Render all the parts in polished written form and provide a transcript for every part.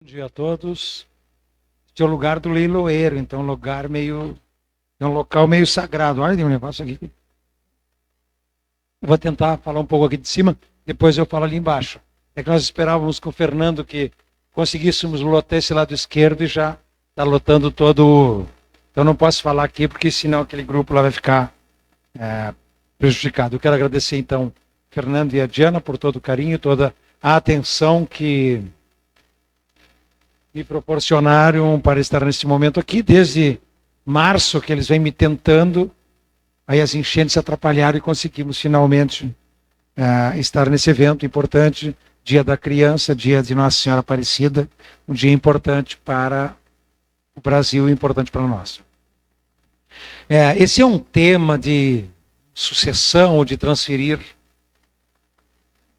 Bom dia a todos. Este é o lugar do leiloeiro, então é um local meio sagrado. Olha, tem um negócio aqui. Eu vou tentar falar um pouco aqui de cima, depois eu falo ali embaixo. É que nós esperávamos com o Fernando que conseguíssemos lotar esse lado esquerdo e já está lotando todo. Então não posso falar aqui, porque senão aquele grupo lá vai ficar prejudicado. Eu quero agradecer então Fernando e a Diana por todo o carinho, toda a atenção que me proporcionaram para estar nesse momento aqui, desde março que eles vêm me tentando, aí as enchentes atrapalharam e conseguimos finalmente estar nesse evento importante, Dia da Criança, Dia de Nossa Senhora Aparecida, um dia importante para o Brasil e importante para nós. Esse é um tema de sucessão, ou de transferir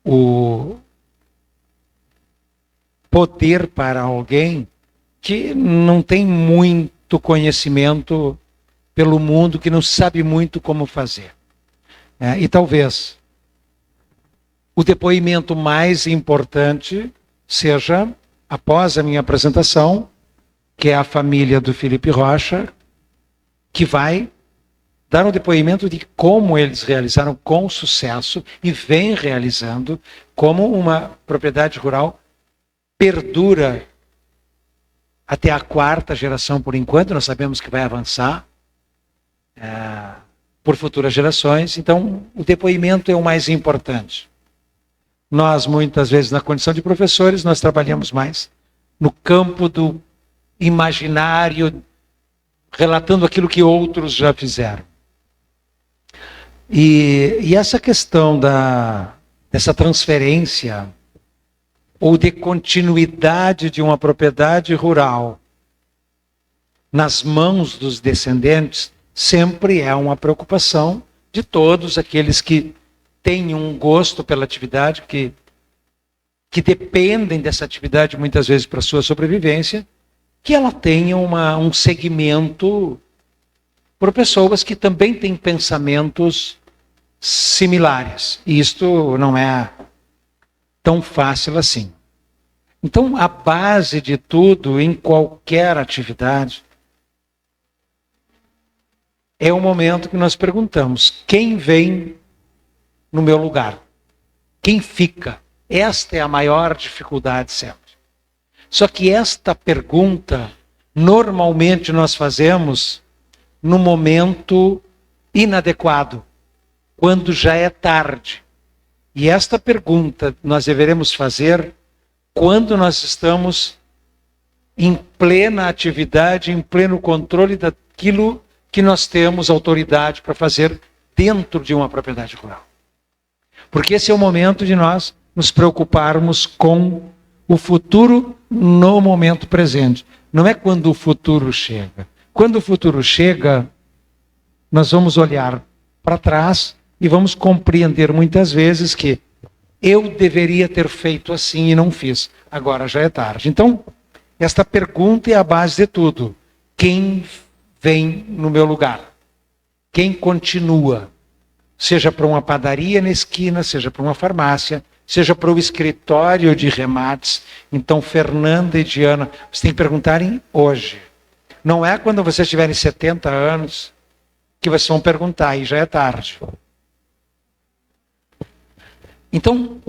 o poder para alguém que não tem muito conhecimento pelo mundo, que não sabe muito como fazer. E talvez o depoimento mais importante seja, após a minha apresentação, que é a família do Felipe Rocha, que vai dar um depoimento de como eles realizaram com sucesso e vem realizando, como uma propriedade rural perdura até a 4ª geração por enquanto. Nós sabemos que vai avançar por futuras gerações. Então, o depoimento é o mais importante. Nós, muitas vezes, na condição de professores, nós trabalhamos mais no campo do imaginário, relatando aquilo que outros já fizeram. E essa questão dessa transferência ou de continuidade de uma propriedade rural nas mãos dos descendentes, sempre é uma preocupação de todos aqueles que têm um gosto pela atividade, que dependem dessa atividade muitas vezes para a sua sobrevivência, que ela tenha um segmento por pessoas que também têm pensamentos similares. E isto não é tão fácil assim. Então, a base de tudo, em qualquer atividade, é o momento que nós perguntamos: quem vem no meu lugar? Quem fica? Esta é a maior dificuldade sempre. Só que esta pergunta, normalmente nós fazemos no momento inadequado, quando já é tarde. E esta pergunta nós deveremos fazer quando nós estamos em plena atividade, em pleno controle daquilo que nós temos autoridade para fazer dentro de uma propriedade rural. Porque esse é o momento de nós nos preocuparmos com o futuro no momento presente. Não é quando o futuro chega. Quando o futuro chega, nós vamos olhar para trás e vamos compreender muitas vezes que eu deveria ter feito assim e não fiz. Agora já é tarde. Então, esta pergunta é a base de tudo. Quem vem no meu lugar? Quem continua? Seja para uma padaria na esquina, seja para uma farmácia, seja para o escritório de remates. Então, Fernanda e Diana, vocês têm que perguntarem hoje. Não é quando vocês tiverem 70 anos que vocês vão perguntar, e já é tarde. Então,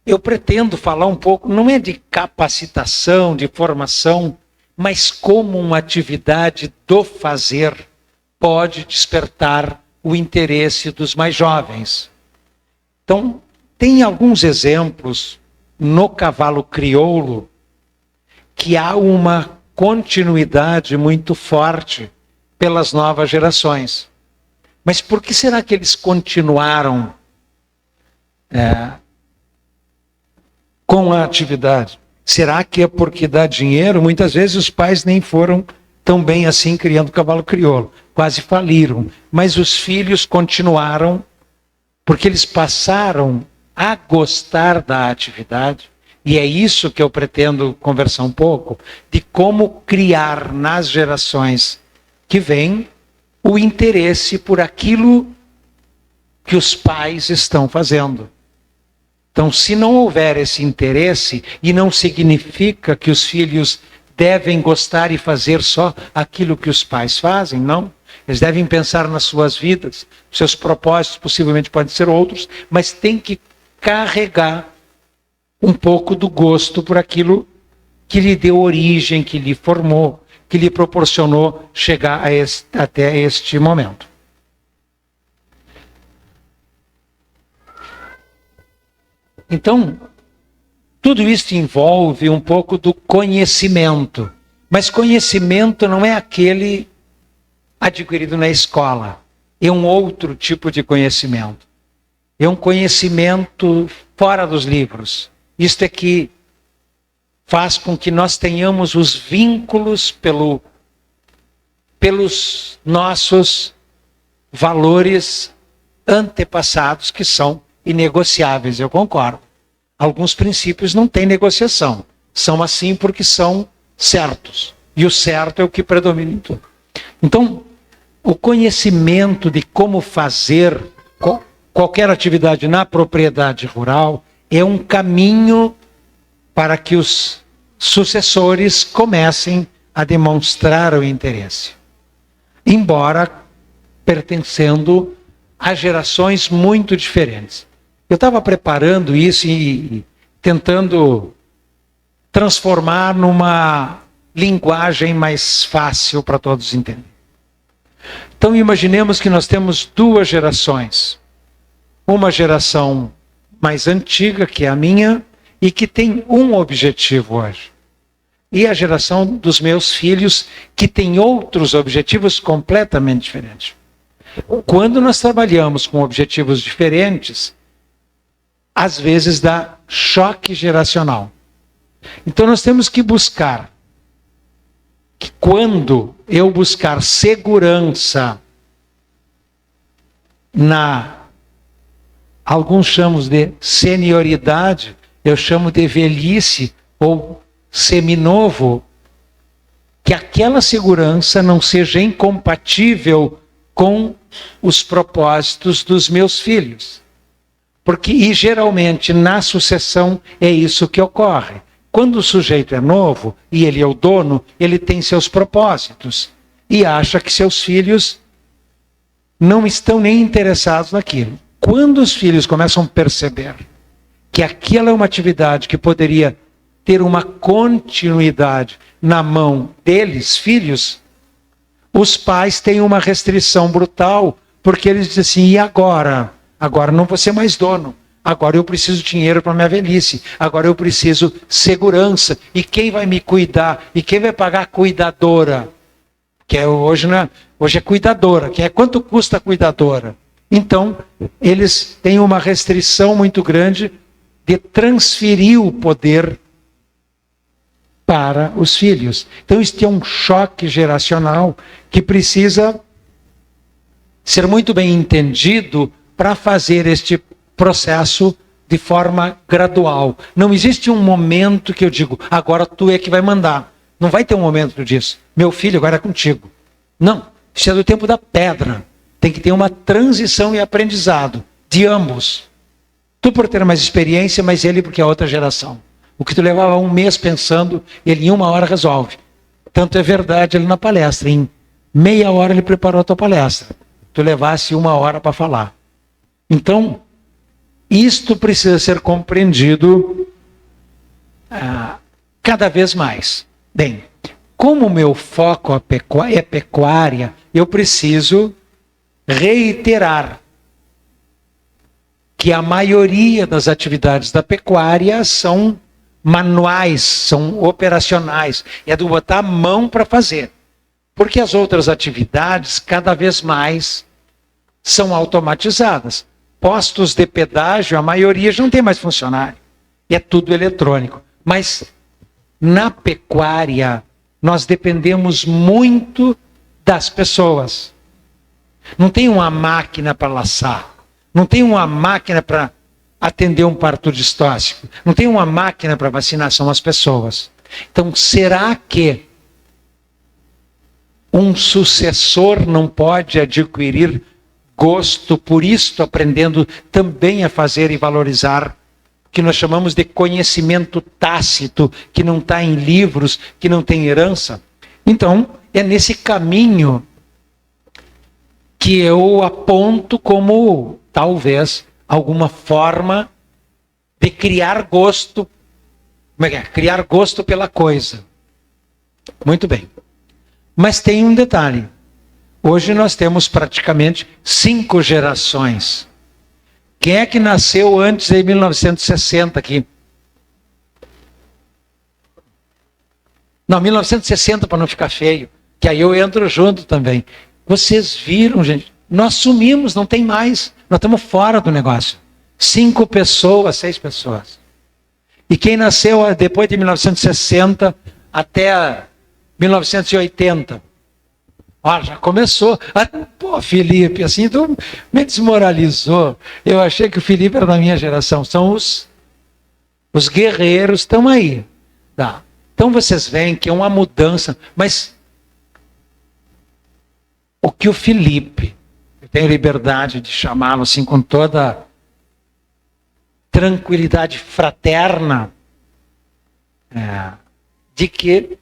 eu pretendo falar um pouco, não é de capacitação, de formação, mas como uma atividade do fazer pode despertar o interesse dos mais jovens. Então, tem alguns exemplos no cavalo crioulo que há uma continuidade muito forte pelas novas gerações. Mas por que será que eles continuaram com a atividade? Será que é porque dá dinheiro? Muitas vezes os pais nem foram tão bem assim criando cavalo crioulo. Quase faliram. Mas os filhos continuaram porque eles passaram a gostar da atividade. E é isso que eu pretendo conversar um pouco, de como criar nas gerações que vêm o interesse por aquilo que os pais estão fazendo. Então, se não houver esse interesse, e não significa que os filhos devem gostar e fazer só aquilo que os pais fazem, não. Eles devem pensar nas suas vidas, seus propósitos possivelmente podem ser outros, mas tem que carregar um pouco do gosto por aquilo que lhe deu origem, que lhe formou, que lhe proporcionou chegar até este momento. Então, tudo isso envolve um pouco do conhecimento. Mas conhecimento não é aquele adquirido na escola. É um outro tipo de conhecimento. É um conhecimento fora dos livros. Isto é que faz com que nós tenhamos os vínculos pelos nossos valores antepassados, que são inegociáveis, eu concordo. Alguns princípios não têm negociação. São assim porque são certos. E o certo é o que predomina em tudo. Então, o conhecimento de como fazer qualquer atividade na propriedade rural é um caminho para que os sucessores comecem a demonstrar o interesse. Embora pertencendo a gerações muito diferentes. Eu estava preparando isso e tentando transformar numa linguagem mais fácil para todos entenderem. Então imaginemos que nós temos duas gerações. Uma geração mais antiga, que é a minha, e que tem um objetivo hoje. E a geração dos meus filhos, que tem outros objetivos completamente diferentes. Quando nós trabalhamos com objetivos diferentes, às vezes dá choque geracional. Então nós temos que buscar que quando eu buscar segurança alguns chamam de senioridade, eu chamo de velhice ou seminovo, que aquela segurança não seja incompatível com os propósitos dos meus filhos. E geralmente na sucessão é isso que ocorre. Quando o sujeito é novo e ele é o dono, ele tem seus propósitos e acha que seus filhos não estão nem interessados naquilo. Quando os filhos começam a perceber que aquela é uma atividade que poderia ter uma continuidade na mão deles, filhos, os pais têm uma restrição brutal, porque eles dizem assim, e agora? Agora não vou ser mais dono. Agora eu preciso de dinheiro para minha velhice. Agora eu preciso segurança. E quem vai me cuidar? E quem vai pagar a cuidadora? Que hoje é cuidadora. Quanto custa a cuidadora? Então, eles têm uma restrição muito grande de transferir o poder para os filhos. Então, isso é um choque geracional que precisa ser muito bem entendido para fazer este processo de forma gradual. Não existe um momento que eu digo, agora tu é que vai mandar. Não vai ter um momento disso. Meu filho, agora é contigo. Não, isso é do tempo da pedra. Tem que ter uma transição e aprendizado de ambos. Tu por ter mais experiência, mas ele porque é outra geração. O que tu levava um mês pensando, ele em 1 hora resolve. Tanto é verdade ele na palestra. Em meia hora ele preparou a tua palestra. Tu levasse 1 hora para falar. Então, isto precisa ser compreendido cada vez mais. Bem, como o meu foco é pecuária, eu preciso reiterar que a maioria das atividades da pecuária são manuais, são operacionais. É do botar a mão para fazer. Porque as outras atividades, cada vez mais, são automatizadas. Postos de pedágio, a maioria já não tem mais funcionário. É tudo eletrônico. Mas na pecuária, nós dependemos muito das pessoas. Não tem uma máquina para laçar. Não tem uma máquina para atender um parto distóxico. Não tem uma máquina para vacinação às pessoas. Então, será que um sucessor não pode adquirir gosto por isto, aprendendo também a fazer e valorizar que nós chamamos de conhecimento tácito, que não está em livros, que não tem herança. Então, é nesse caminho que eu aponto como, talvez, alguma forma de criar gosto. Como é que é? Criar gosto pela coisa. Muito bem. Mas tem um detalhe. Hoje nós temos praticamente 5 gerações. Quem é que nasceu antes de 1960 aqui? Não, 1960 para não ficar feio, que aí eu entro junto também. Vocês viram, gente? Nós sumimos, não tem mais. Nós estamos fora do negócio. 5 pessoas, 6 pessoas. E quem nasceu depois de 1960 até 1980? Ó, já começou. Ah, pô, Felipe, assim, tu me desmoralizou. Eu achei que o Felipe era da minha geração. São os guerreiros, estão aí. Tá. Então vocês veem que é uma mudança. Mas o que o Felipe, eu tenho liberdade de chamá-lo assim com toda tranquilidade fraterna, de que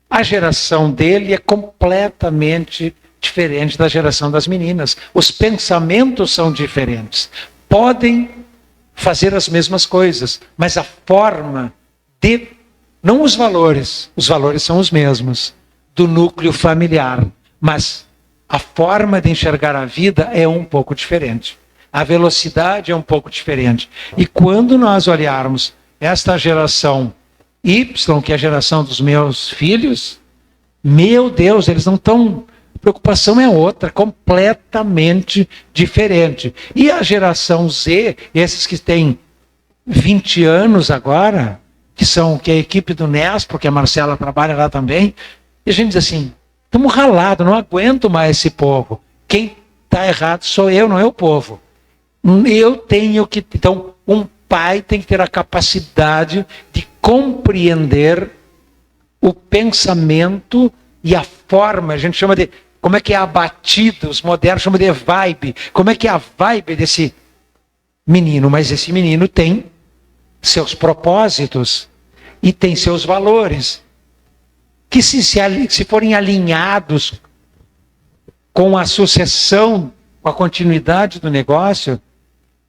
a geração dele é completamente diferente da geração das meninas. Os pensamentos são diferentes. Podem fazer as mesmas coisas, mas a forma de... Não os valores são os mesmos, do núcleo familiar, mas a forma de enxergar a vida é um pouco diferente. A velocidade é um pouco diferente. E quando nós olharmos esta geração Y, que é a geração dos meus filhos, meu Deus, eles não estão... A preocupação é outra, completamente diferente. E a geração Z, esses que têm 20 anos agora, que é a equipe do NES, porque a Marcela trabalha lá também, e a gente diz assim, estamos ralados, não aguento mais esse povo. Quem está errado sou eu, não é o povo. Eu tenho que... Então, um pai tem que ter a capacidade de compreender o pensamento e a forma, a gente chama de, como é que é a batida, os modernos chamam de vibe, como é que é a vibe desse menino, mas esse menino tem seus propósitos e tem seus valores, que se forem alinhados com a sucessão, com a continuidade do negócio,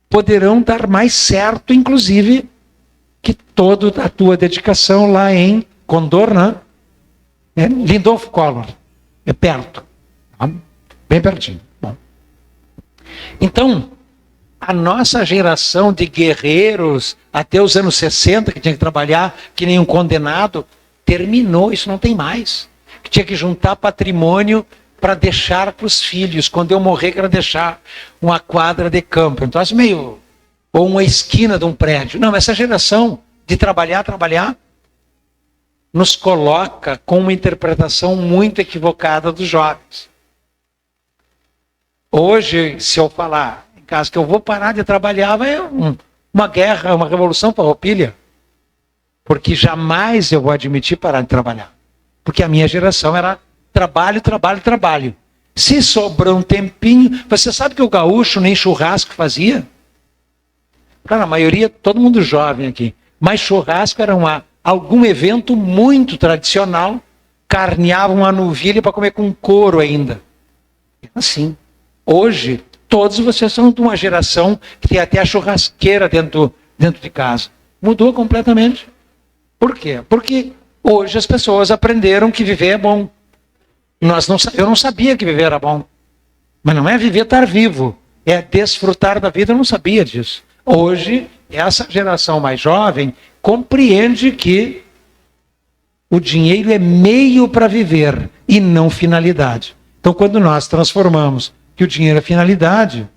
poderão dar mais certo, inclusive, que toda a tua dedicação lá em Condor, né? Lindolfo Collor, é perto, bem pertinho. Bom. Então, a nossa geração de guerreiros, até os anos 60, que tinha que trabalhar que nem um condenado, terminou, isso não tem mais. Que tinha que juntar patrimônio para deixar para os filhos. Quando eu morrer, quero deixar uma quadra de campo. Então, assim, meio... Ou uma esquina de um prédio. Não, essa geração de trabalhar, nos coloca com uma interpretação muito equivocada dos jovens. Hoje, se eu falar em casa que eu vou parar de trabalhar, vai uma guerra, uma revolução farroupilha. Porque jamais eu vou admitir parar de trabalhar. Porque a minha geração era trabalho. Se sobrou um tempinho, você sabe que o gaúcho nem churrasco fazia? Claro, a maioria, todo mundo jovem aqui. Mas churrasco era algum evento muito tradicional, carneavam uma novilha para comer com couro ainda. Assim, hoje, todos vocês são de uma geração que tem até a churrasqueira dentro de casa. Mudou completamente. Por quê? Porque hoje as pessoas aprenderam que viver é bom. Eu não sabia que viver era bom. Mas não é viver estar vivo, é desfrutar da vida, eu não sabia disso. Hoje, essa geração mais jovem compreende que o dinheiro é meio para viver e não finalidade. Então, quando nós transformamos que o dinheiro é finalidade,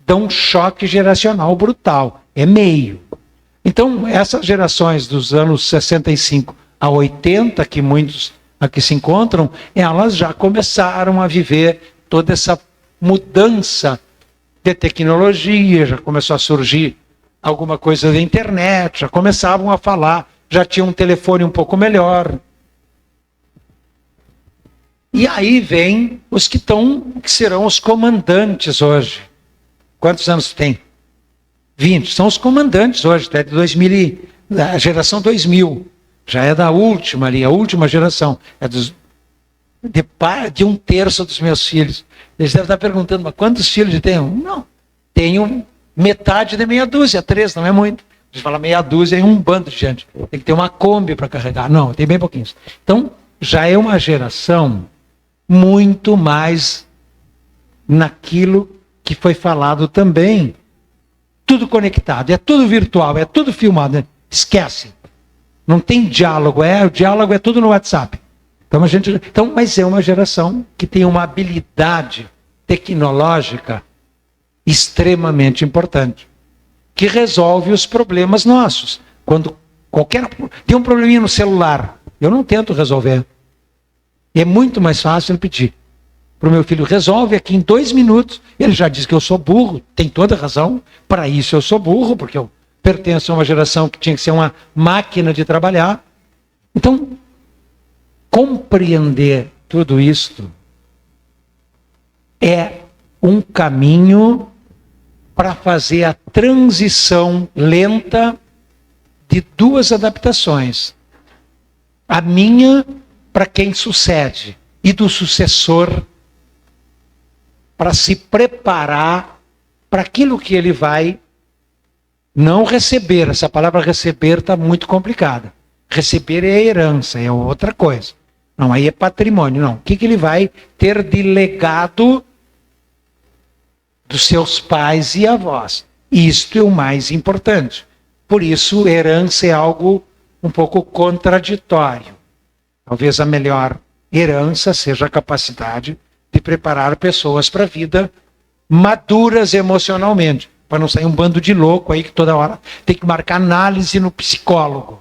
dá um choque geracional brutal. É meio. Então, essas gerações dos anos 65 a 80, que muitos aqui se encontram, elas já começaram a viver toda essa mudança de tecnologia, já começou a surgir alguma coisa da internet, já começavam a falar, já tinham um telefone um pouco melhor. E aí vem os que serão os comandantes hoje. Quantos anos tem? 20. São os comandantes hoje, até de 2000, a geração 2000. Já é da última ali, a última geração. É de um terço dos meus filhos. Eles devem estar perguntando, mas quantos filhos eu tenho? Não, tenho metade de meia dúzia, 3, não é muito. A gente fala meia dúzia e um bando de gente. Tem que ter uma Kombi para carregar. Não, tem bem pouquinhos. Então, já é uma geração muito mais naquilo que foi falado também. Tudo conectado, é tudo virtual, é tudo filmado. Né? Esquece. Não tem diálogo, o diálogo é tudo no WhatsApp. Então, mas é uma geração que tem uma habilidade tecnológica extremamente importante, que resolve os problemas nossos. Quando tem um probleminha no celular, eu não tento resolver. É muito mais fácil eu pedir para o meu filho, resolve aqui em 2 minutos. Ele já diz que eu sou burro, tem toda razão. Para isso eu sou burro, porque eu pertenço a uma geração que tinha que ser uma máquina de trabalhar. Então, compreender tudo isto é um caminho para fazer a transição lenta de 2 adaptações. A minha para quem sucede e do sucessor para se preparar para aquilo que ele vai não receber. Essa palavra receber está muito complicada. Receber é herança, é outra coisa. Não, aí é patrimônio. Não. O que ele vai ter de legado dos seus pais e avós? Isto é o mais importante. Por isso, herança é algo um pouco contraditório. Talvez a melhor herança seja a capacidade de preparar pessoas para a vida maduras emocionalmente, para não sair um bando de louco aí que toda hora tem que marcar análise no psicólogo.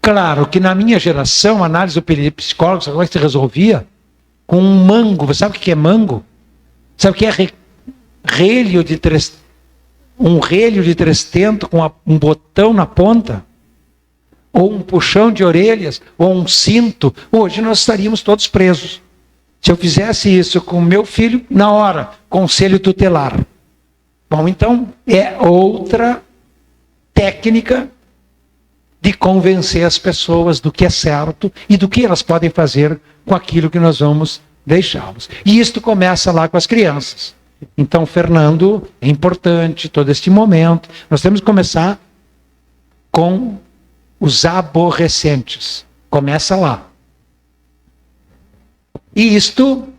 Claro que na minha geração, a análise do psicólogo, sabe como é que se resolvia? Com um mango. Você sabe o que é mango? Sabe o que é relho de um relho de 3 com um botão na ponta? Ou um puxão de orelhas? Ou um cinto? Hoje nós estaríamos todos presos. Se eu fizesse isso com meu filho, na hora, conselho tutelar. Bom, então é outra técnica de convencer as pessoas do que é certo e do que elas podem fazer com aquilo que nós vamos deixá-los. E isto começa lá com as crianças. Então, Fernando, é importante todo este momento. Nós temos que começar com os aborrecentes. Começa lá. E isto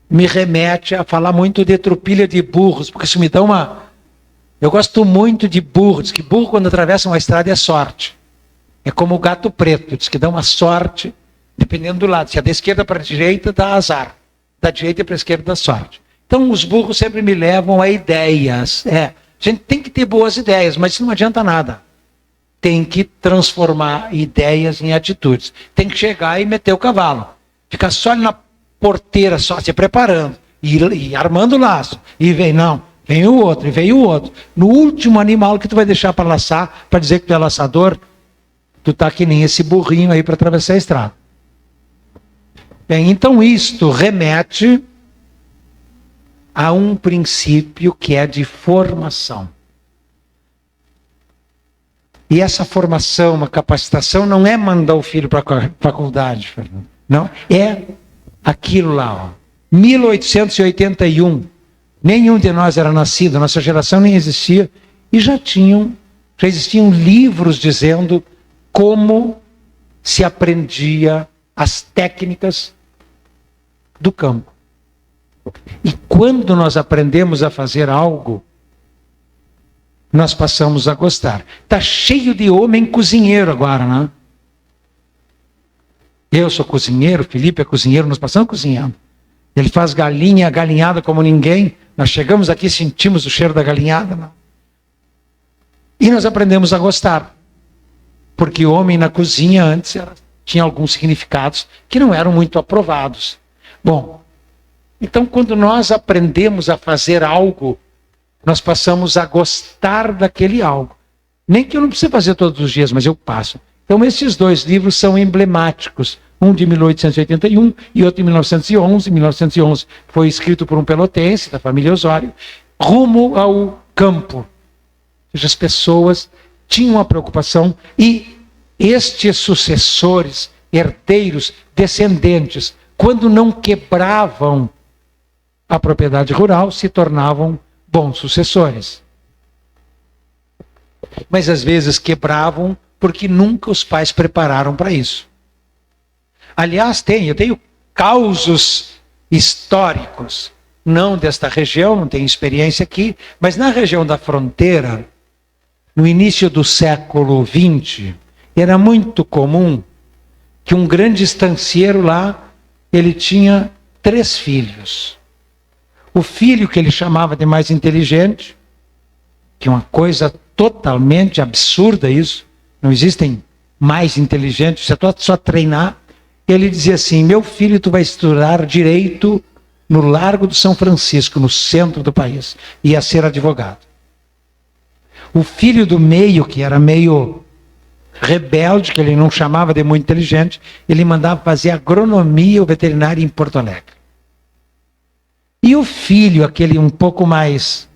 me remete a falar muito de tropilha de burros, porque isso me dá uma... Eu gosto muito de burro. Diz que burro, quando atravessa uma estrada, é sorte. É como o gato preto. Diz que dá uma sorte, dependendo do lado. Se é da esquerda para a direita, dá azar. Da direita para a esquerda, dá sorte. Então, os burros sempre me levam a ideias. A gente tem que ter boas ideias, mas isso não adianta nada. Tem que transformar ideias em atitudes. Tem que chegar e meter o cavalo. Ficar só ali na porteira, só se preparando. E armando o laço. E vem, não. Vem o outro, e vem o outro. No último animal que tu vai deixar para laçar, para dizer que tu é laçador, tu tá que nem esse burrinho aí para atravessar a estrada. Bem, então isto remete a um princípio que é de formação. E essa formação, uma capacitação, não é mandar o filho para a faculdade, Fernando. Não, é aquilo lá, ó. 1881. Nenhum de nós era nascido, nossa geração nem existia, e já existiam livros dizendo como se aprendia as técnicas do campo. E quando nós aprendemos a fazer algo, nós passamos a gostar. Está cheio de homem cozinheiro agora, né? Eu sou cozinheiro, Felipe é cozinheiro, nós passamos cozinhando. Ele faz galinhada como ninguém. Nós chegamos aqui e sentimos o cheiro da galinhada. Não? E nós aprendemos a gostar. Porque o homem na cozinha antes tinha alguns significados que não eram muito aprovados. Bom, então quando nós aprendemos a fazer algo, nós passamos a gostar daquele algo. Nem que eu não precise fazer todos os dias, mas eu passo. Então esses 2 livros são emblemáticos. Um de 1881 e outro de 1911. 1911 foi escrito por um pelotense, da família Osório, rumo ao campo. Ou seja, as pessoas tinham uma preocupação e estes sucessores, herdeiros, descendentes, quando não quebravam a propriedade rural, se tornavam bons sucessores. Mas às vezes quebravam porque nunca os pais prepararam para isso. Aliás, eu tenho causos históricos, não desta região, não tenho experiência aqui, mas na região da fronteira, no início do século XX, era muito comum que um grande estancieiro lá, ele tinha 3 filhos. O filho que ele chamava de mais inteligente, que é uma coisa totalmente absurda isso, não existem mais inteligentes, você pode só treinar. Ele dizia assim: meu filho, tu vai estudar direito no Largo do São Francisco, no centro do país, ia ser advogado. O filho do meio, que era meio rebelde, que ele não chamava de muito inteligente, ele mandava fazer agronomia ou veterinária em Porto Alegre. E o filho, aquele um pouco mais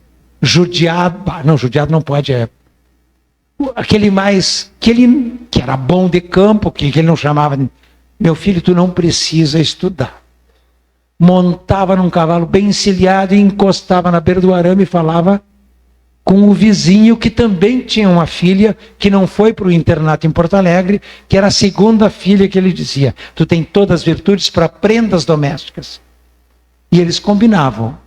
judiado, não, judiado não pode, aquele mais, que era bom de campo, que ele não chamava, meu filho, tu não precisa estudar. Montava num cavalo bem encilhado e encostava na beira do arame e falava com o vizinho, que também tinha uma filha, que não foi para o internato em Porto Alegre, que era a segunda filha, que ele dizia: tu tem todas as virtudes para prendas domésticas. E eles combinavam: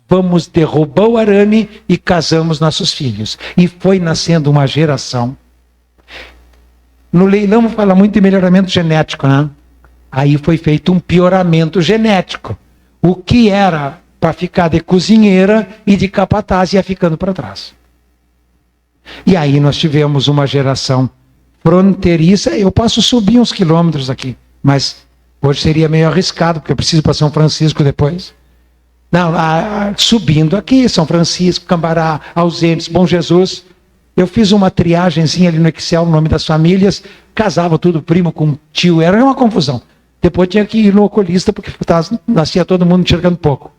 vamos derrubar o arame e casamos nossos filhos. E foi nascendo uma geração. No leilão fala muito de melhoramento genético, né? Aí foi feito um pioramento genético. O que era para ficar de cozinheira e de capataz ia ficando para trás. E aí nós tivemos uma geração fronteiriça. Eu posso subir uns quilômetros aqui, mas hoje seria meio arriscado, porque eu preciso ir para São Francisco depois. Não, subindo aqui, São Francisco, Cambará, Ausentes, Bom Jesus. Eu fiz uma triagenzinha ali no Excel, o nome das famílias, casava tudo primo com tio, era uma confusão. Depois tinha que ir no oculista, porque nascia todo mundo enxergando pouco.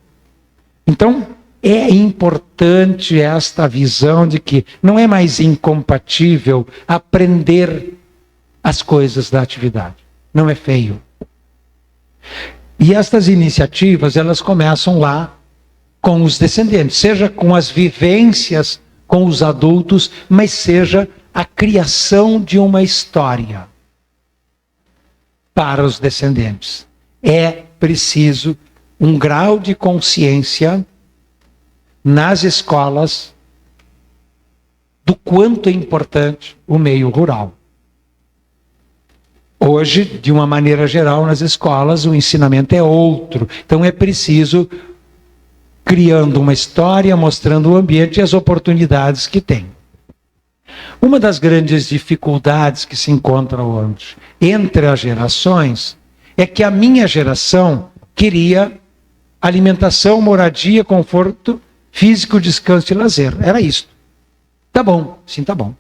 Então, é importante esta visão de que não é mais incompatível aprender as coisas da atividade. Não é feio. E estas iniciativas, elas começam lá com os descendentes, seja com as vivências com os adultos, mas seja a criação de uma história para os descendentes. É preciso um grau de consciência nas escolas do quanto é importante o meio rural. Hoje, de uma maneira geral, nas escolas, o ensinamento é outro. Então é preciso criando uma história, mostrando o ambiente e as oportunidades que tem. Uma das grandes dificuldades que se encontram hoje entre as gerações é que a minha geração queria alimentação, moradia, conforto físico, descanso e lazer. Era isso. Tá bom, sim, tá bom.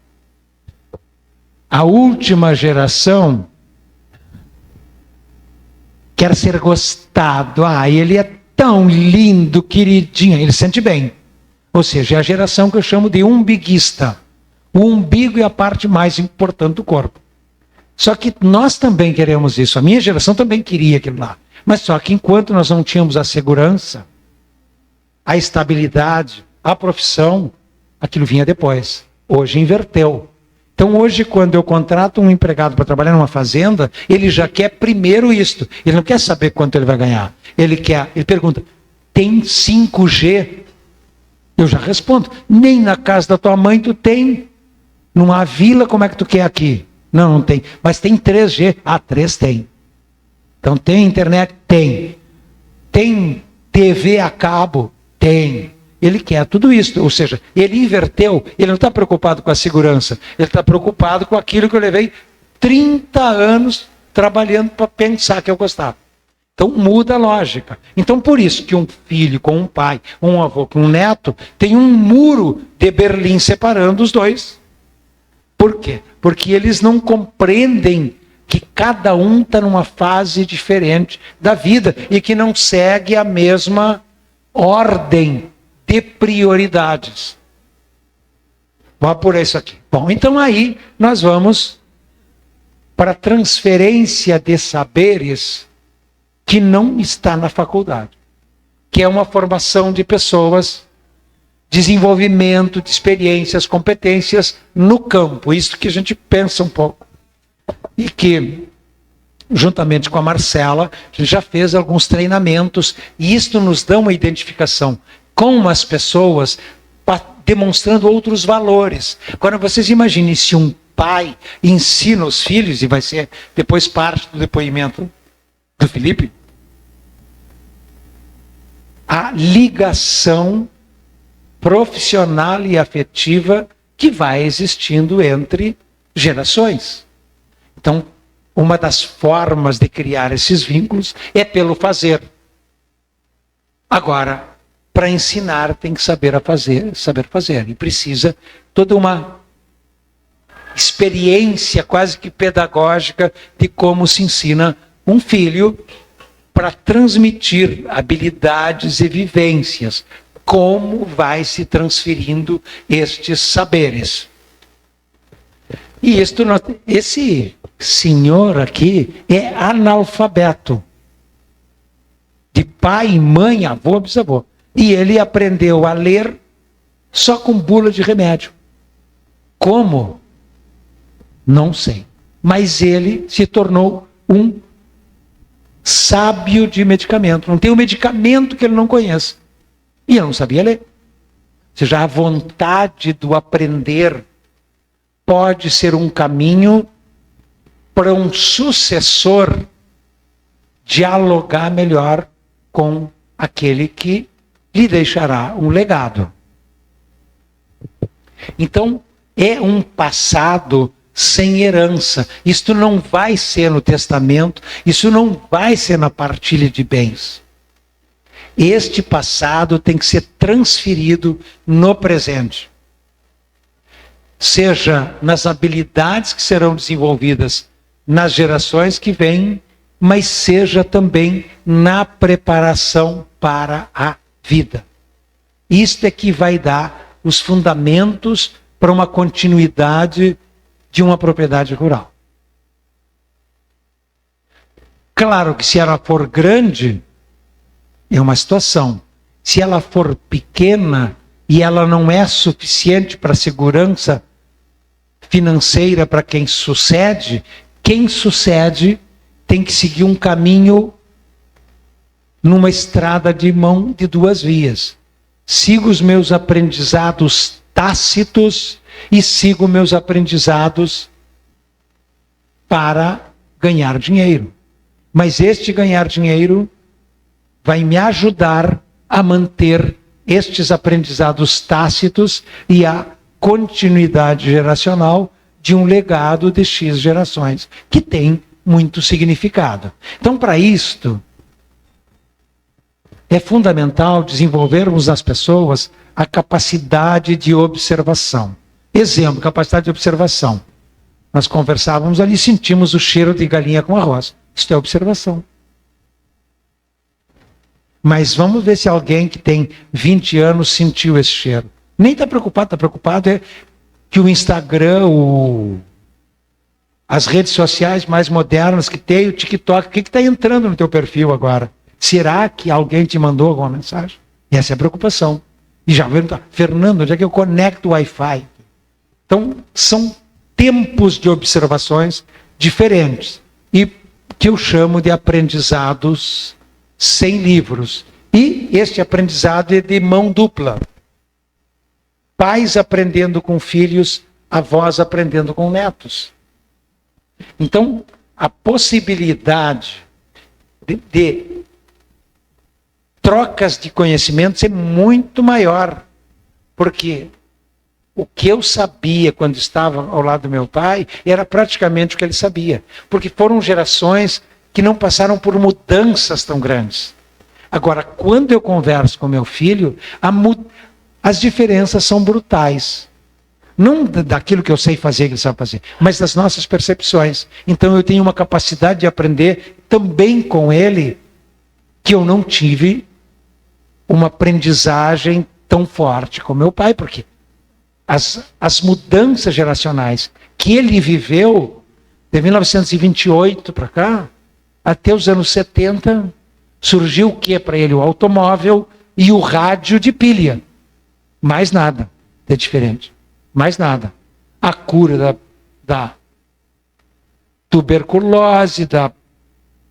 A última geração quer ser gostado. Ele é tão lindo, queridinho. Ele se sente bem. Ou seja, é a geração que eu chamo de umbiguista. O umbigo é a parte mais importante do corpo. Só que nós também queremos isso. A minha geração também queria aquilo lá. Mas só que enquanto nós não tínhamos a segurança, a estabilidade, a profissão, aquilo vinha depois. Hoje inverteu. Então hoje, quando eu contrato um empregado para trabalhar numa fazenda, ele já quer primeiro isto. Ele não quer saber quanto ele vai ganhar. Ele pergunta: tem 5G? Eu já respondo: nem na casa da tua mãe tu tem. Numa vila, como é que tu quer aqui? Não, não tem. Mas tem 3G? 3 tem. Então tem internet? Tem. Tem TV a cabo? Tem. Ele quer tudo isso. Ou seja, ele inverteu. Ele não está preocupado com a segurança. Ele está preocupado com aquilo que eu levei 30 anos trabalhando para pensar que eu gostava. Então muda a lógica. Então por isso que um filho com um pai, um avô com um neto, tem um muro de Berlim separando os dois. Por quê? Porque eles não compreendem que cada um está numa fase diferente da vida e que não segue a mesma ordem de prioridades. Vou apurar isso aqui. Bom, então aí nós vamos para a transferência de saberes que não está na faculdade, que é uma formação de pessoas, desenvolvimento de experiências, competências no campo. Isso que a gente pensa um pouco. E que, juntamente com a Marcela, a gente já fez alguns treinamentos, e isto nos dá uma identificação com as pessoas, demonstrando outros valores. Agora, vocês imaginem se um pai ensina os filhos, e vai ser depois parte do depoimento do Felipe, a ligação profissional e afetiva que vai existindo entre gerações. Então, uma das formas de criar esses vínculos é pelo fazer. Agora, para ensinar tem que saber fazer. E precisa toda uma experiência quase que pedagógica de como se ensina um filho para transmitir habilidades e vivências. Como vai se transferindo estes saberes. E esse senhor aqui é analfabeto. De pai, mãe, avô, bisavô. E ele aprendeu a ler só com bula de remédio. Como? Não sei. Mas ele se tornou um sábio de medicamento. Não tem um medicamento que ele não conheça. E eu não sabia ler. Ou seja, a vontade do aprender pode ser um caminho para um sucessor dialogar melhor com aquele que lhe deixará um legado. Então, é um passado sem herança. Isto não vai ser no testamento, isso não vai ser na partilha de bens. Este passado tem que ser transferido no presente. Seja nas habilidades que serão desenvolvidas nas gerações que vêm, mas seja também na preparação para a vida. Isto é que vai dar os fundamentos para uma continuidade de uma propriedade rural. Claro que se ela for grande, é uma situação. Se ela for pequena e ela não é suficiente para a segurança financeira para quem sucede tem que seguir um caminho numa estrada de mão de duas vias. Sigo os meus aprendizados tácitos e sigo meus aprendizados para ganhar dinheiro. Mas este ganhar dinheiro vai me ajudar a manter estes aprendizados tácitos e a continuidade geracional de um legado de X gerações, que tem muito significado. Então, para isto, é fundamental desenvolvermos nas pessoas a capacidade de observação. Exemplo, capacidade de observação. Nós conversávamos ali, sentimos o cheiro de galinha com arroz. Isso é observação. Mas vamos ver se alguém que tem 20 anos sentiu esse cheiro. Nem está preocupado é que o Instagram, as redes sociais mais modernas que tem, o TikTok, o que está entrando no teu perfil agora? Será que alguém te mandou alguma mensagem? Essa é a preocupação. E já pergunta, Fernando, onde é que eu conecto o Wi-Fi? Então, são tempos de observações diferentes. E que eu chamo de aprendizados sem livros. E este aprendizado é de mão dupla. Pais aprendendo com filhos, avós aprendendo com netos. Então, a possibilidade de trocas de conhecimentos é muito maior. Porque o que eu sabia quando estava ao lado do meu pai era praticamente o que ele sabia. Porque foram gerações que não passaram por mudanças tão grandes. Agora, quando eu converso com meu filho, as diferenças são brutais. Não daquilo que eu sei fazer, que ele sabe fazer, mas das nossas percepções. Então eu tenho uma capacidade de aprender também com ele, que eu não tive uma aprendizagem tão forte como meu pai, porque as mudanças geracionais que ele viveu de 1928 para cá, até os anos 70, surgiu o que para ele? O automóvel e o rádio de pilha. Mais nada de diferente. Mais nada. A cura da tuberculose, da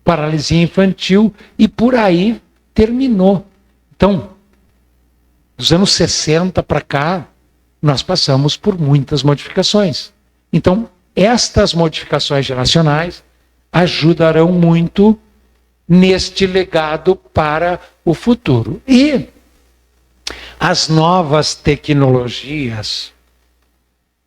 paralisia infantil, e por aí terminou. Então, dos anos 60 para cá, nós passamos por muitas modificações. Então, estas modificações geracionais ajudarão muito neste legado para o futuro. E as novas tecnologias,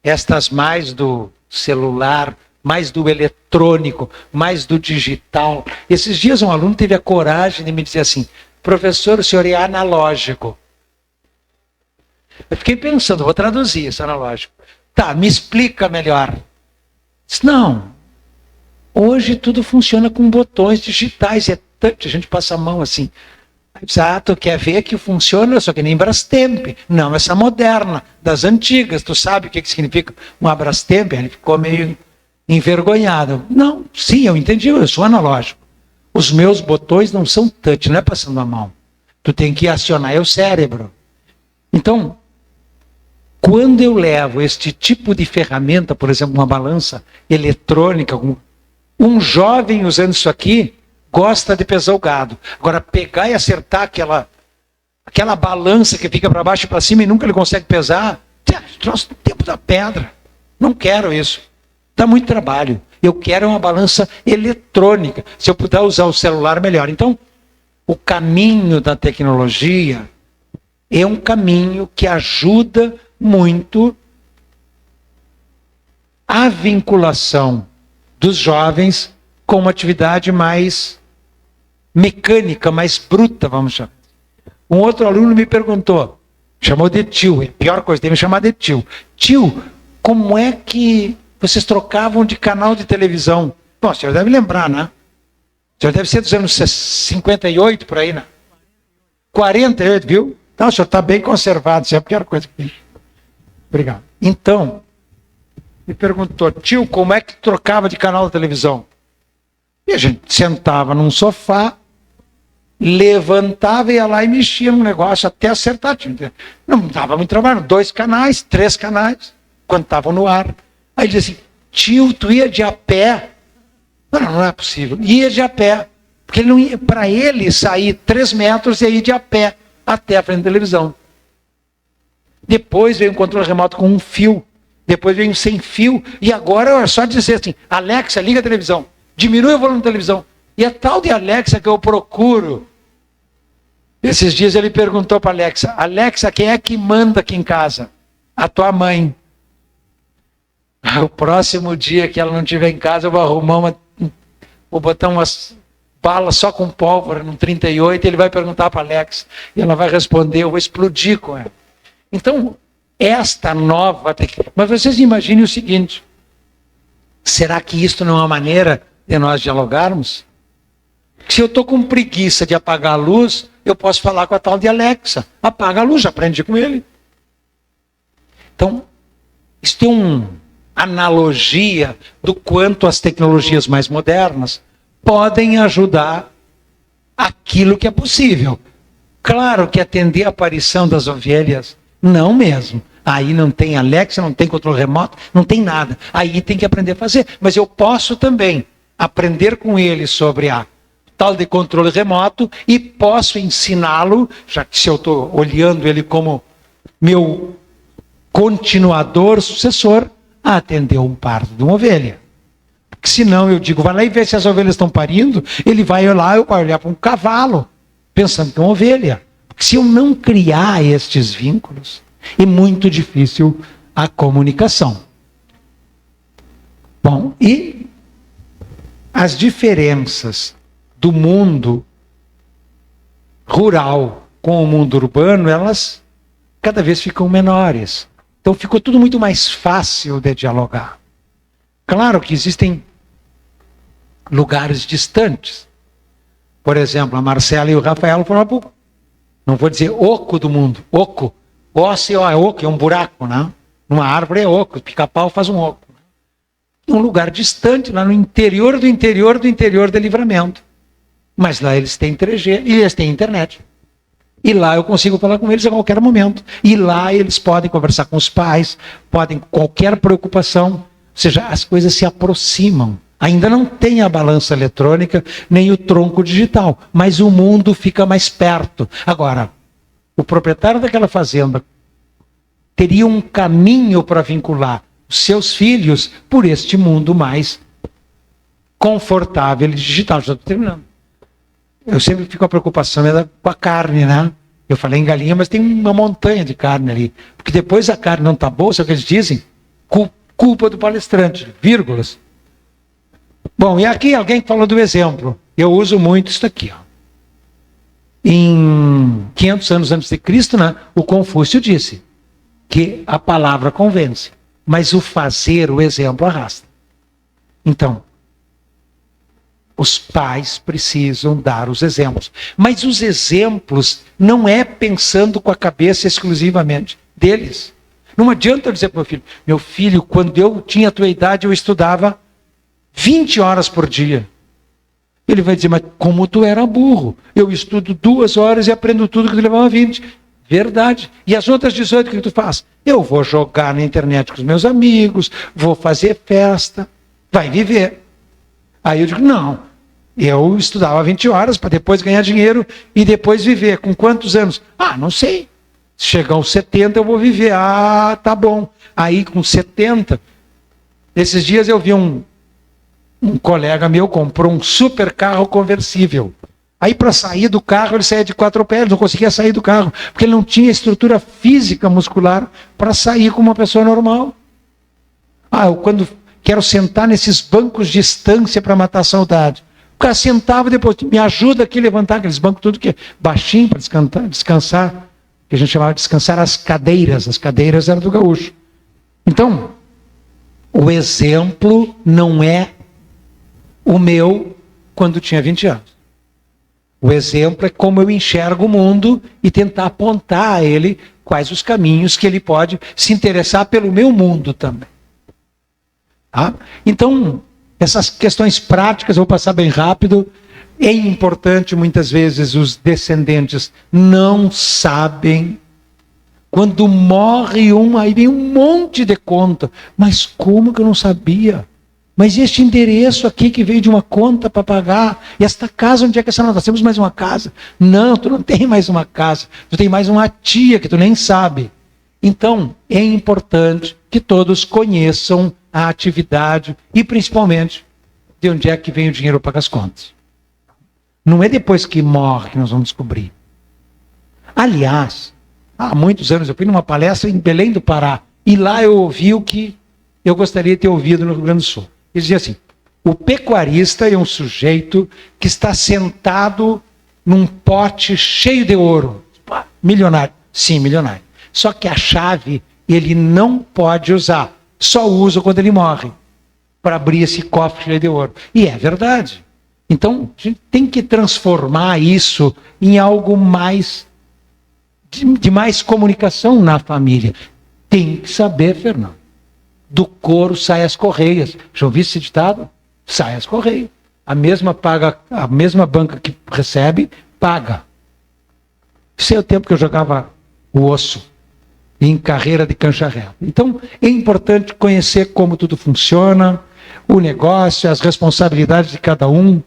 estas mais do celular, mais do eletrônico, mais do digital. Esses dias um aluno teve a coragem de me dizer assim: professor, o senhor é analógico. Eu fiquei pensando, vou traduzir isso, analógico. Tá, me explica melhor. Disse, não, hoje tudo funciona com botões digitais, é touch, a gente passa a mão assim. Tu quer ver que funciona, só que nem Brastemp. Não, essa moderna, das antigas, tu sabe o que significa uma Brastemp? Ele ficou meio envergonhado. Não, sim, eu entendi, eu sou analógico. Os meus botões não são touch, não é passando a mão. Tu tem que acionar o cérebro. Então, quando eu levo este tipo de ferramenta, por exemplo, uma balança eletrônica, um jovem usando isso aqui, gosta de pesar o gado. Agora, pegar e acertar aquela balança que fica para baixo e para cima e nunca ele consegue pesar, troço do tempo da pedra. Não quero isso. Dá muito trabalho. Eu quero uma balança eletrônica. Se eu puder usar o celular, melhor. Então, o caminho da tecnologia é um caminho que ajuda muito a vinculação dos jovens com uma atividade mais mecânica, mais bruta, vamos chamar. Um outro aluno me perguntou, chamou de tio, é a pior coisa, deve me chamar de tio. Tio, como é que vocês trocavam de canal de televisão? Bom, o senhor deve lembrar, né? O senhor deve ser dos anos 58, por aí, né? 48, viu? Então, o senhor está bem conservado, isso é a pior coisa que tem. Obrigado. Então, me perguntou, tio, como é que trocava de canal de televisão? E a gente sentava num sofá, levantava, ia lá e mexia no negócio até acertar. Não dava muito trabalho, 2 canais, 3 canais, quando estavam no ar. Aí ele dizia assim, tio, tu ia de a pé? Não é possível. Ia de a pé. Porque para ele sair 3 metros e ir de a pé até a frente da televisão. Depois veio um controle remoto com um fio. Depois veio um sem fio. E agora é só dizer assim, Alexa, liga a televisão. Diminui o volume da televisão. E é tal de Alexa que eu procuro. Esses dias ele perguntou para Alexa, Alexa, quem é que manda aqui em casa? A tua mãe. O próximo dia que ela não estiver em casa, eu vou arrumar vou botar umas balas só com pólvora no 38, ele vai perguntar para a Alexa. E ela vai responder, eu vou explodir com ela. Então, esta nova tecnologia... Mas vocês imaginem o seguinte, será que isso não é uma maneira de nós dialogarmos? Se eu estou com preguiça de apagar a luz, eu posso falar com a tal de Alexa. Apaga a luz, já aprendi com ele. Então, isso tem uma analogia do quanto as tecnologias mais modernas podem ajudar aquilo que é possível. Claro que atender a aparição das ovelhas, não mesmo. Aí não tem Alexa, não tem controle remoto, não tem nada. Aí tem que aprender a fazer. Mas eu posso também aprender com ele sobre a tal de controle remoto e posso ensiná-lo, já que se eu estou olhando ele como meu continuador, sucessor, a atender um parto de uma ovelha. Porque senão eu digo, vai lá e vê se as ovelhas estão parindo, ele vai lá e vai olhar para um cavalo, pensando que é uma ovelha. Porque se eu não criar estes vínculos, é muito difícil a comunicação. Bom, e as diferenças do mundo rural com o mundo urbano, elas cada vez ficam menores. Então ficou tudo muito mais fácil de dialogar. Claro que existem lugares distantes. Por exemplo, a Marcela e o Rafael foram não vou dizer oco do mundo, oco, Ósseo é oco, é um buraco, né? Numa árvore é oco, o pica-pau faz um oco. Um lugar distante, lá no interior do interior do interior do Livramento. Mas lá eles têm 3G e eles têm internet. E lá eu consigo falar com eles a qualquer momento. E lá eles podem conversar com os pais, podem qualquer preocupação. Ou seja, as coisas se aproximam. Ainda não tem a balança eletrônica, nem o tronco digital, mas o mundo fica mais perto. Agora, o proprietário daquela fazenda teria um caminho para vincular os seus filhos por este mundo mais confortável e digital. Já estou terminando. Eu sempre fico com a preocupação com a carne, né? Eu falei em galinha, mas tem uma montanha de carne ali. Porque depois a carne não está boa, sabe o que eles dizem? Culpa do palestrante, vírgulas. Bom, e aqui alguém falou do exemplo. Eu uso muito isso aqui. Ó. Em 500 anos antes de Cristo, né, o Confúcio disse que a palavra convence, mas o fazer, o exemplo arrasta. Então, os pais precisam dar os exemplos. Mas os exemplos não é pensando com a cabeça exclusivamente deles. Não adianta eu dizer para meu filho, quando eu tinha a tua idade, eu estudava 20 horas por dia. Ele vai dizer, mas como tu era burro? Eu estudo 2 horas e aprendo tudo que tu levava 20. Verdade. E as outras 18, o que tu faz? Eu vou jogar na internet com os meus amigos, vou fazer festa. Vai viver. Aí eu digo, não. Eu estudava 20 horas para depois ganhar dinheiro e depois viver. Com quantos anos? Ah, não sei. Se chegar aos 70 eu vou viver. Ah, tá bom. Aí com 70, esses dias eu vi um colega meu comprou um super carro conversível. Aí para sair do carro ele saía de 4 pés, não conseguia sair do carro, porque ele não tinha estrutura física muscular para sair como uma pessoa normal. Ah, eu quando quero sentar nesses bancos de estância para matar a saudade. O cara sentava depois, me ajuda aqui a levantar aqueles bancos tudo que é baixinho para descansar, que a gente chamava de descansar as cadeiras eram do gaúcho. Então, o exemplo não é o meu quando tinha 20 anos. O exemplo é como eu enxergo o mundo e tentar apontar a ele quais os caminhos que ele pode se interessar pelo meu mundo também. Tá? Então, essas questões práticas, eu vou passar bem rápido. É importante, muitas vezes, os descendentes não sabem. Quando morre um, aí vem um monte de conta. Mas como que eu não sabia? Mas este endereço aqui que veio de uma conta para pagar, e esta casa, onde é que essa nós temos mais uma casa? Não, tu não tem mais uma casa, tu tem mais uma tia que tu nem sabe. Então, é importante que todos conheçam a atividade e principalmente de onde é que vem o dinheiro para pagar as contas. Não é depois que morre que nós vamos descobrir. Aliás, há muitos anos eu fui numa palestra em Belém do Pará e lá eu ouvi o que eu gostaria de ter ouvido no Rio Grande do Sul. Ele dizia assim, o pecuarista é um sujeito que está sentado num pote cheio de ouro. Milionário. Sim, milionário. Só que a chave ele não pode usar. Só usa quando ele morre. Para abrir esse cofre cheio de ouro. E é verdade. Então, a gente tem que transformar isso em algo mais de mais comunicação na família. Tem que saber, Fernando. Do couro sai as correias. Já ouviu esse ditado? Sai as correias. A mesma banca que recebe, paga. Isso é o tempo que eu jogava o osso em carreira de cancha reta. Então, é importante conhecer como tudo funciona, o negócio, as responsabilidades de cada um.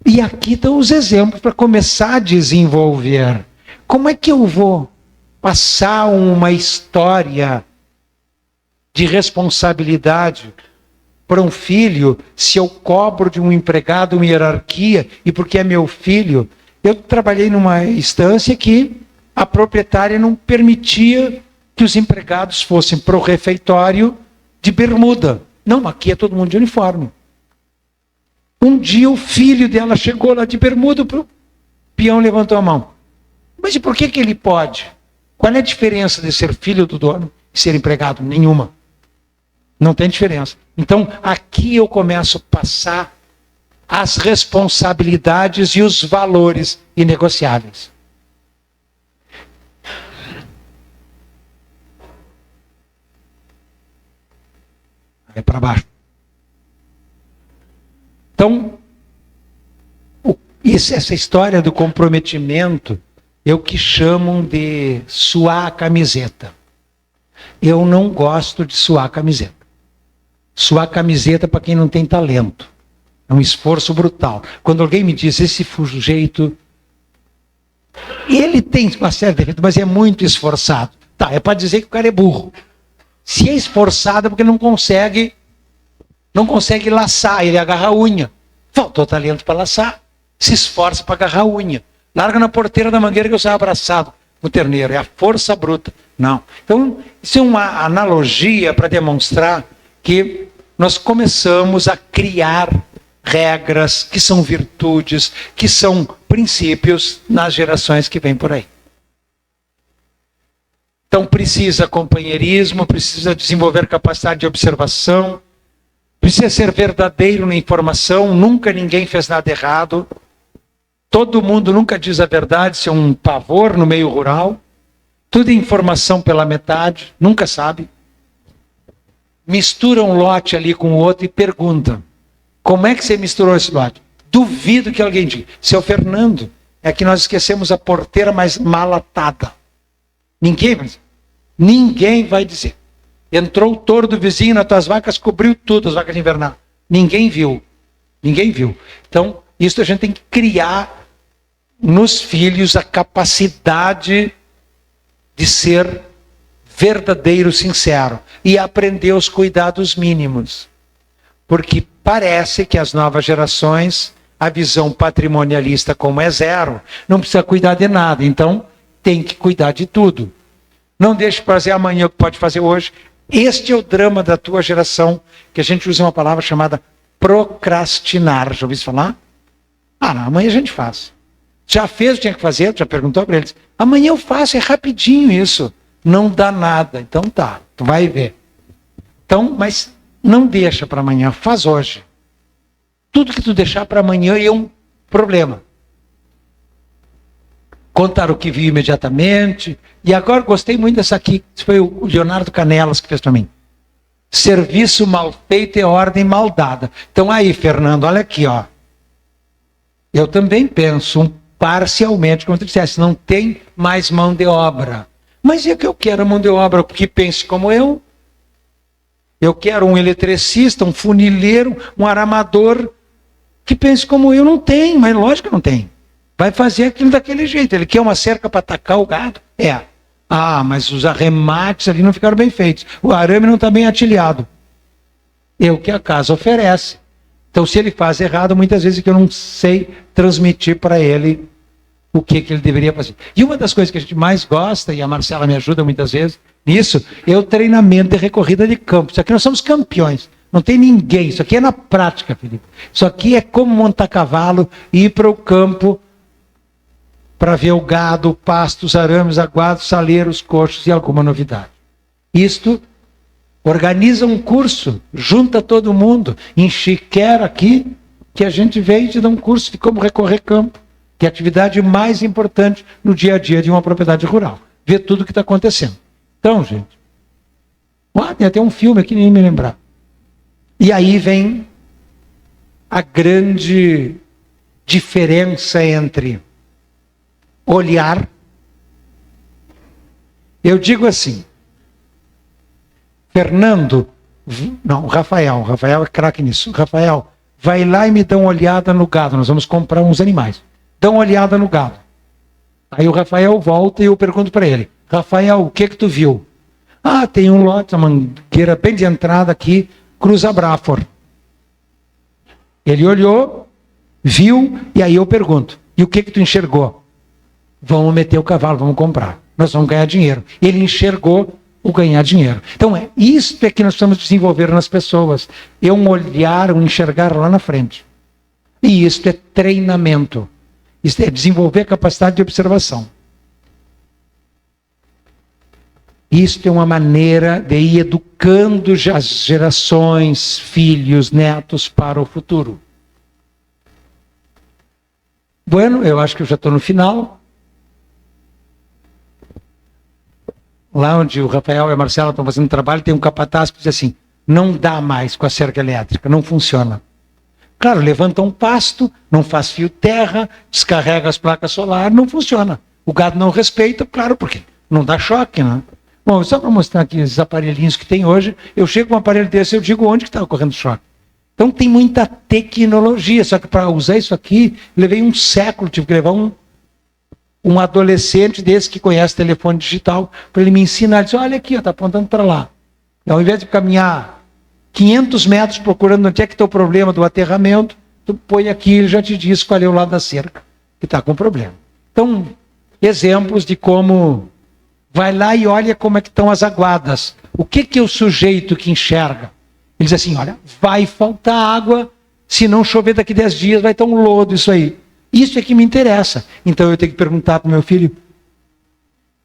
E aqui estão os exemplos para começar a desenvolver. Como é que eu vou passar uma história de responsabilidade para um filho se eu cobro de um empregado uma hierarquia e porque é meu filho? Eu trabalhei numa instância que a proprietária não permitia que os empregados fossem para o refeitório de bermuda. Não, aqui é todo mundo de uniforme. Um dia o filho dela chegou lá de bermuda, o peão levantou a mão. Mas e por que ele pode? Qual é a diferença de ser filho do dono e ser empregado? Nenhuma. Não tem diferença. Então, aqui eu começo a passar as responsabilidades e os valores inegociáveis. Vai para baixo. Então, essa história do comprometimento, é o que chamam de suar a camiseta. Eu não gosto de suar a camiseta. Suar a camiseta para quem não tem talento. É um esforço brutal. Quando alguém me diz, esse sujeito, ele tem uma série de defeitos, mas é muito esforçado. Tá, é para dizer que o cara é burro. Se é esforçado é porque não consegue laçar, ele agarra a unha. Faltou talento para laçar, se esforça para agarrar a unha. Larga na porteira da mangueira que eu saio abraçado no terneiro, é a força bruta. Não. Então, isso é uma analogia para demonstrar que nós começamos a criar regras que são virtudes, que são princípios nas gerações que vêm por aí. Então precisa companheirismo, precisa desenvolver capacidade de observação, precisa ser verdadeiro na informação, nunca ninguém fez nada errado, todo mundo nunca diz a verdade, isso é um pavor no meio rural, tudo é informação pela metade, nunca sabe. Mistura um lote ali com o outro e pergunta, como é que você misturou esse lote? Duvido que alguém diga, seu Fernando, é que nós esquecemos a porteira mais mal atada. Ninguém vai dizer. Entrou o touro do vizinho nas tuas vacas, cobriu tudo as vacas de invernal. Ninguém viu. Então, isso a gente tem que criar nos filhos a capacidade de ser verdadeiro, sincero. E aprender os cuidados mínimos. Porque parece que as novas gerações, a visão patrimonialista como é zero, não precisa cuidar de nada. Então, tem que cuidar de tudo. Não deixe para fazer amanhã o que pode fazer hoje. Este é o drama da tua geração, que a gente usa uma palavra chamada procrastinar. Já ouviu isso falar? Não, amanhã a gente faz. Já fez o que tinha que fazer? Já perguntou para eles? Amanhã eu faço, é rapidinho isso. Não dá nada. Então tá, tu vai ver. Então, mas não deixa para amanhã, faz hoje. Tudo que tu deixar para amanhã é um problema. Contar o que viu imediatamente. E agora gostei muito dessa aqui. Isso foi o Leonardo Canelas que fez para mim. Serviço mal feito é ordem mal dada. Então aí, Fernando, olha aqui, ó. Eu também penso parcialmente, como tu disseste, não tem mais mão de obra. Mas é que eu quero mão de obra que pense como eu. Eu quero um eletricista, um funileiro, um aramador que pense como eu. Não tem, mas lógico que não tem. Vai fazer aquilo daquele jeito. Ele quer uma cerca para atacar o gado? É. Mas os arremates ali não ficaram bem feitos. O arame não está bem atilhado. É o que a casa oferece. Então, se ele faz errado, muitas vezes é que eu não sei transmitir para ele o que ele deveria fazer. E uma das coisas que a gente mais gosta, e a Marcela me ajuda muitas vezes nisso, é o treinamento de recorrida de campo. Isso aqui nós somos campeões. Não tem ninguém. Isso aqui é na prática, Felipe. Isso aqui é como montar cavalo e ir para o campo para ver o gado, o pasto, os arames, aguados, saleiros, coxos e alguma novidade. Isto organiza um curso, junta todo mundo, enxiquera aqui, que a gente veio e te dá um curso de como recorrer campo, que é a atividade mais importante no dia a dia de uma propriedade rural. Ver tudo o que está acontecendo. Então, gente, tem até um filme aqui, nem me lembrar. E aí vem a grande diferença entre olhar. Eu digo assim, Fernando, não, Rafael é craque nisso. Rafael, vai lá e me dá uma olhada no gado, nós vamos comprar uns animais. Dá uma olhada no gado. Aí o Rafael volta e eu pergunto para ele, Rafael, o que tu viu? Tem um lote, uma mangueira bem de entrada aqui, cruza Braford. Ele olhou, viu, e aí eu pergunto, e o que tu enxergou? Vamos meter o cavalo, vamos comprar. Nós vamos ganhar dinheiro. Ele enxergou o ganhar dinheiro. Então, isto é que nós precisamos desenvolver nas pessoas. É um olhar, um enxergar lá na frente. E isto é treinamento. Isto é desenvolver a capacidade de observação. Isto é uma maneira de ir educando as gerações, filhos, netos para o futuro. Bueno, eu acho que eu já estou no final. Lá onde o Rafael e a Marcela estão fazendo trabalho, tem um capataz que diz assim, Não dá mais com a cerca elétrica, não funciona. Claro, levanta um pasto, não faz fio terra, descarrega as placas solares, não funciona. O gado não respeita, claro, porque não dá choque, né? Bom, só para mostrar aqui esses aparelhinhos que tem hoje, eu chego com um aparelho desse, eu digo onde que está ocorrendo choque. Então tem muita tecnologia, só que para usar isso aqui, levei um século, tive que levar um adolescente desse que conhece telefone digital, para ele me ensinar. Ele disse, olha aqui, está apontando para lá. E ao invés de caminhar 500 metros procurando onde é que está o problema do aterramento, tu põe aqui, ele já te diz qual é o lado da cerca que está com problema. Então, exemplos de como vai lá e olha como é que estão as aguadas. O que é o sujeito que enxerga? Ele diz assim, olha, vai faltar água, se não chover daqui 10 dias, vai estar um lodo isso aí. Isso é que me interessa. Então eu tenho que perguntar para o meu filho,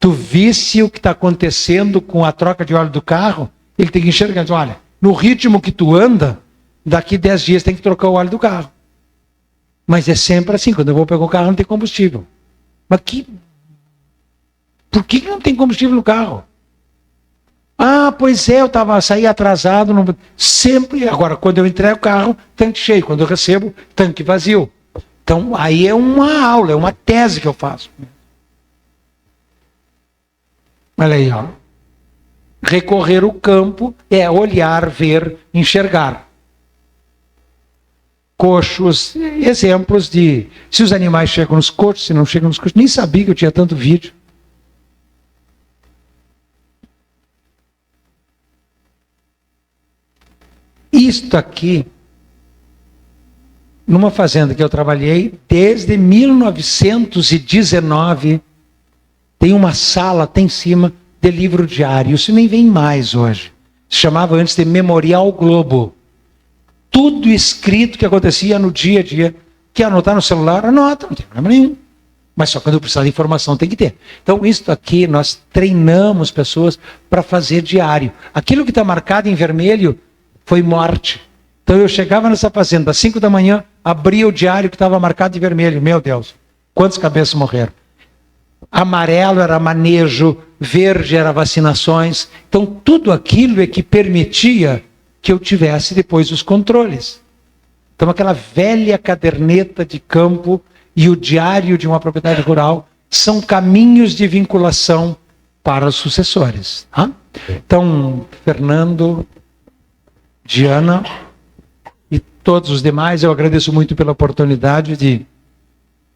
tu visse o que está acontecendo com a troca de óleo do carro? Ele tem que enxergar, diz, olha, no ritmo que tu anda, daqui 10 dias tem que trocar o óleo do carro. Mas é sempre assim, quando eu vou pegar o carro não tem combustível. Mas por que não tem combustível no carro? Ah, pois é, saí atrasado. Sempre, agora, quando eu entrego o carro, tanque cheio. Quando eu recebo, tanque vazio. Então, aí é uma aula, é uma tese que eu faço. Olha aí, ó. Recorrer o campo é olhar, ver, enxergar. Coxos, exemplos de se os animais chegam nos coxos, se não chegam nos coxos. Nem sabia que eu tinha tanto vídeo. Isto aqui, numa fazenda que eu trabalhei, desde 1919, tem uma sala, tem em cima, de livro diário. Isso nem vem mais hoje. Se chamava antes de Memorial Globo. Tudo escrito que acontecia no dia a dia. Quer anotar no celular? Anota, não tem problema nenhum. Mas só quando eu precisar de informação tem que ter. Então, isso aqui, nós treinamos pessoas para fazer diário. Aquilo que está marcado em vermelho foi morte. Então, eu chegava nessa fazenda às 5 da manhã, abria o diário que estava marcado em vermelho. Meu Deus, quantas cabeças morreram? Amarelo era manejo, verde era vacinações. Então, tudo aquilo é que permitia que eu tivesse depois os controles. Então, aquela velha caderneta de campo e o diário de uma propriedade rural são caminhos de vinculação para os sucessores. Tá? Então, Fernando, Diana e todos os demais, eu agradeço muito pela oportunidade de...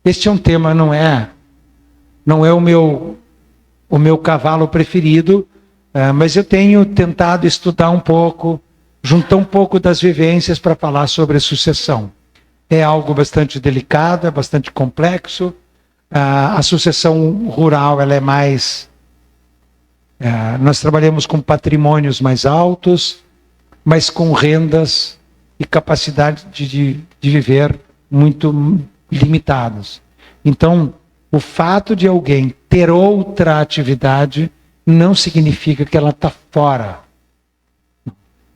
Este é um tema, não é o meu cavalo preferido, mas eu tenho tentado estudar um pouco, juntar um pouco das vivências para falar sobre sucessão. É algo bastante delicado, é bastante complexo. A sucessão rural, ela é mais... nós trabalhamos com patrimônios mais altos, mas com rendas e capacidade de viver muito limitadas. Então, o fato de alguém ter outra atividade não significa que ela está fora.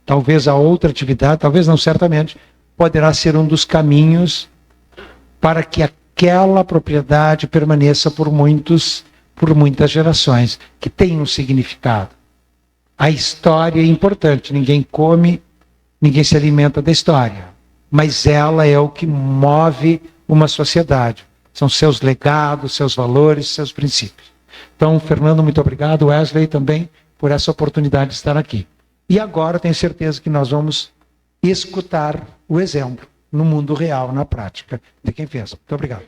Talvez a outra atividade, talvez não, certamente, poderá ser um dos caminhos para que aquela propriedade permaneça por muitas gerações, que tem um significado. A história é importante, ninguém come, ninguém se alimenta da história, mas ela é o que move uma sociedade. São seus legados, seus valores, seus princípios. Então, Fernando, muito obrigado. Wesley também por essa oportunidade de estar aqui. E agora tenho certeza que nós vamos escutar o exemplo no mundo real, na prática, de quem fez. Muito obrigado.